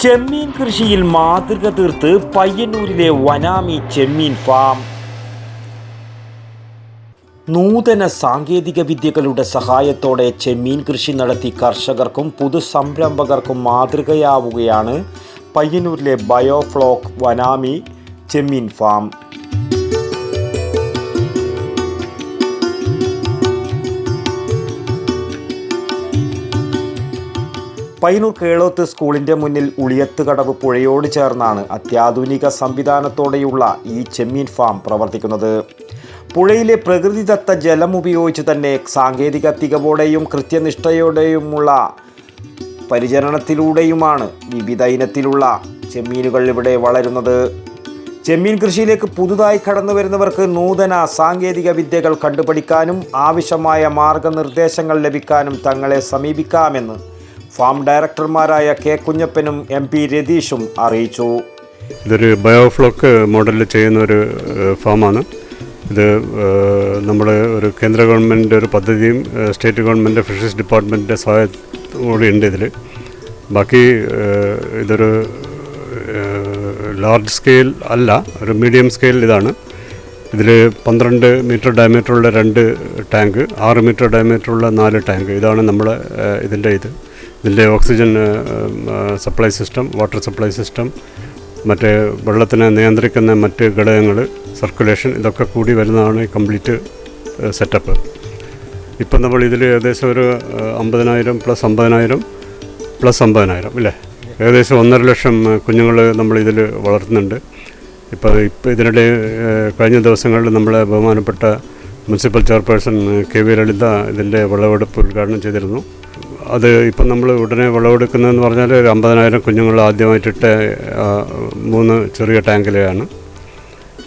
ചെമ്മീൻ കൃഷിയിൽ മാതൃക തീർത്ത് പയ്യന്നൂരിലെ വനാമി ചെമ്മീൻ ഫാം. നൂതന സാങ്കേതിക വിദ്യകളുടെ സഹായത്തോടെ ചെമ്മീൻ കൃഷി നടത്തി കർഷകർക്കും പുതുസംരംഭകർക്കും മാതൃകയാവുകയാണ് പയ്യന്നൂരിലെ ബയോഫ്ലോക്ക് വനാമി ചെമ്മീൻ ഫാം. പയ്യന്നൂർ കേളോത്ത് സ്കൂളിൻ്റെ മുന്നിൽ ഉളിയത്തുകടവ് പുഴയോട് ചേർന്നാണ് അത്യാധുനിക സംവിധാനത്തോടെയുള്ള ഈ ചെമ്മീൻ ഫാം പ്രവർത്തിക്കുന്നത്. പുഴയിലെ പ്രകൃതിദത്ത ജലം ഉപയോഗിച്ച് തന്നെ സാങ്കേതിക തികവോടെയും കൃത്യനിഷ്ഠയോടെയുമുള്ള പരിചരണത്തിലൂടെയുമാണ് വിവിധ ഇനത്തിലുള്ള ചെമ്മീനുകൾ ഇവിടെ വളരുന്നത്. ചെമ്മീൻ കൃഷിയിലേക്ക് പുതുതായി കടന്നു വരുന്നവർക്ക് നൂതന സാങ്കേതിക വിദ്യകൾ കണ്ടുപഠിക്കാനും ആവശ്യമായ മാർഗനിർദ്ദേശങ്ങൾ ലഭിക്കാനും തങ്ങളെ സമീപിക്കാമെന്ന് ഫാം ഡയറക്ടർമാരായ കെ കുഞ്ഞപ്പനും MP രതീഷും അറിയിച്ചു. ഇതൊരു ബയോഫ്ലോക്ക് മോഡലിൽ ചെയ്യുന്ന ഒരു ഫാമാണ്. ഇത് നമ്മൾ ഒരു കേന്ദ്ര ഗവൺമെൻറ് ഒരു പദ്ധതിയും സ്റ്റേറ്റ് ഗവൺമെൻറ് ഫിഷറീസ് ഡിപ്പാർട്ട്മെൻറ്റിൻ്റെ സഹായത്തോടെ ഉണ്ട് ഇതിൽ. ബാക്കി ഇതൊരു ലാർജ് സ്കെയിൽ അല്ല, ഒരു മീഡിയം സ്കെയിൽ ഇതാണ്. ഇതിൽ 12 മീറ്റർ ഡയമീറ്ററുള്ള 2 ടാങ്ക്, 6 മീറ്റർ ഡയമീറ്ററുള്ള 4 ടാങ്ക്, ഇതാണ് നമ്മളെ ഇതിൻ്റെ oxygen supply system, water supply system, മറ്റേ വെള്ളത്തിനെ നിയന്ത്രിക്കുന്ന മറ്റ് ഘടകങ്ങൾ, സർക്കുലേഷൻ, ഇതൊക്കെ കൂടി വരുന്നതാണ് ഈ കംപ്ലീറ്റ് സെറ്റപ്പ്. ഇപ്പം നമ്മൾ ഇതിൽ ഏകദേശം ഒരു 50,000 പ്ലസ് 50,000 പ്ലസ് 50,000 ഇല്ലേ, ഏകദേശം 1.5 ലക്ഷം കുഞ്ഞുങ്ങൾ നമ്മളിതിൽ വളർത്തുന്നുണ്ട്. ഇപ്പോൾ ഇതിനിടെ കഴിഞ്ഞ ദിവസങ്ങളിൽ നമ്മളെ ബഹുമാനപ്പെട്ട മുനിസിപ്പൽ ചെയർപേഴ്സൺ KV ലളിത ഇതിൻ്റെ വിളവെടുപ്പ് ഉദ്ഘാടനം ചെയ്തിരുന്നു. അത് ഇപ്പം നമ്മൾ ഉടനെ വിളവെടുക്കുന്നതെന്ന് പറഞ്ഞാൽ ഒരു 50,000 കുഞ്ഞുങ്ങൾ ആദ്യമായിട്ടിട്ട് 3 ചെറിയ ടാങ്കിലെയാണ്.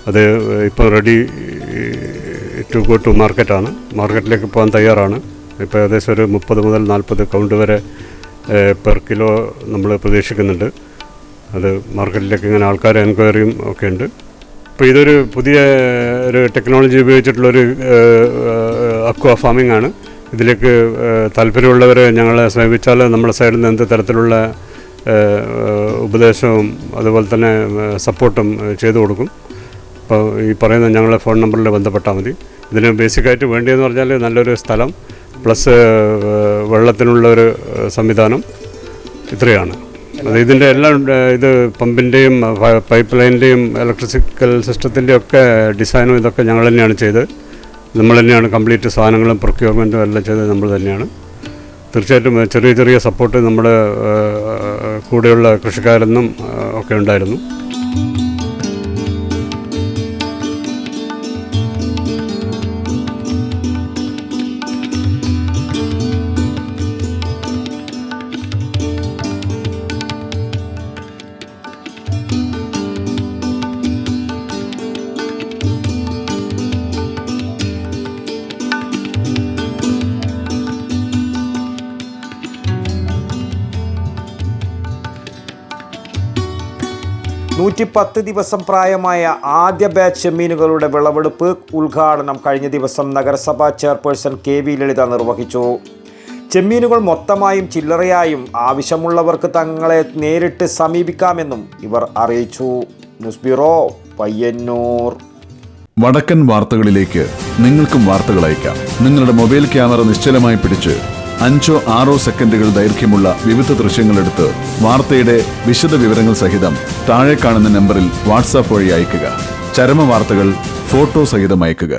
അത് ഇപ്പോൾ റെഡി ടു ഗോ ടു മാർക്കറ്റാണ്, മാർക്കറ്റിലേക്ക് പോകാൻ തയ്യാറാണ്. ഇപ്പോൾ ഏകദേശം ഒരു 30 മുതൽ 40 കൗണ്ട് വരെ പെർ കിലോ നമ്മൾ പ്രതീക്ഷിക്കുന്നുണ്ട്. അത് മാർക്കറ്റിലേക്ക് ഇങ്ങനെ ആൾക്കാർ എൻക്വയറിയും ഒക്കെ ഉണ്ട്. അപ്പോൾ ഇതൊരു പുതിയ ഒരു ടെക്നോളജി ഉപയോഗിച്ചിട്ടുള്ളൊരു അക്വാ ഫാമിംഗ് ആണ്. ഇതിലേക്ക് താല്പര്യമുള്ളവരെ ഞങ്ങളെ സമീപിച്ചാൽ നമ്മുടെ സൈഡിൽ നിന്ന് എന്ത് തരത്തിലുള്ള ഉപദേശവും അതുപോലെ തന്നെ സപ്പോർട്ടും ചെയ്തു കൊടുക്കും. അപ്പോൾ ഈ പറയുന്ന ഞങ്ങളെ ഫോൺ നമ്പറിൽ ബന്ധപ്പെട്ടാൽ മതി. ഇതിന് ബേസിക്കായിട്ട് വേണ്ടിയെന്ന് പറഞ്ഞാൽ നല്ലൊരു സ്ഥലം പ്ലസ് വെള്ളത്തിനുള്ളൊരു സംവിധാനം, ഇത്രയാണ്. അത് ഇതിൻ്റെ എല്ലാം ഇത് പമ്പിൻ്റെയും പൈപ്പ് ലൈനിൻ്റെയും ഇലക്ട്രിക്കൽ സിസ്റ്റത്തിൻ്റെയും ഒക്കെ ഡിസൈനും ഇതൊക്കെ ഞങ്ങൾ തന്നെയാണ് ചെയ്തത്. നമ്മൾ തന്നെയാണ് കംപ്ലീറ്റ് സാധനങ്ങളും പ്രൊക്യൂർമെൻറ്റും എല്ലാം ചെയ്തത് നമ്മൾ തന്നെയാണ്. തീർച്ചയായിട്ടും ചെറിയ ചെറിയ സപ്പോർട്ട് നമ്മുടെ കൂടെയുള്ള കൃഷിക്കാരെന്നും ഒക്കെ ഉണ്ടായിരുന്നു. $110 ദിവസം പ്രായമായ ആദ്യ ബാച്ച് ചെമ്മീനുകളുടെ വിളവെടുപ്പ് ഉദ്ഘാടനം കഴിഞ്ഞ ദിവസം നഗരസഭാ ചെയർപേഴ്സൺ KV ലളിത നിർവഹിച്ചു. ചെമ്മീനുകൾ മൊത്തമായും ചില്ലറയായും ആവശ്യമുള്ളവർക്ക് തങ്ങളെ നേരിട്ട് സമീപിക്കാമെന്നും ഇവർ അറിയിച്ചു. News bureau, Payyanur. വടക്കൻ വാർത്തകളിലേക്ക് നിങ്ങൾക്കും വാർത്തകൾ അയക്കാം. നിങ്ങളുടെ മൊബൈൽ ക്യാമറ നിശ്ചലമായി പിടിച്ച് 5-6 സെക്കൻഡുകൾ ദൈർഘ്യമുള്ള വിവിധ ദൃശ്യങ്ങളെടുത്ത് വാർത്തയുടെ വിശദ വിവരങ്ങൾ സഹിതം താഴെ കാണുന്ന നമ്പറിൽ വാട്സാപ്പ് വഴി അയയ്ക്കുക. ചരമ വാർത്തകൾ ഫോട്ടോ സഹിതം അയയ്ക്കുക.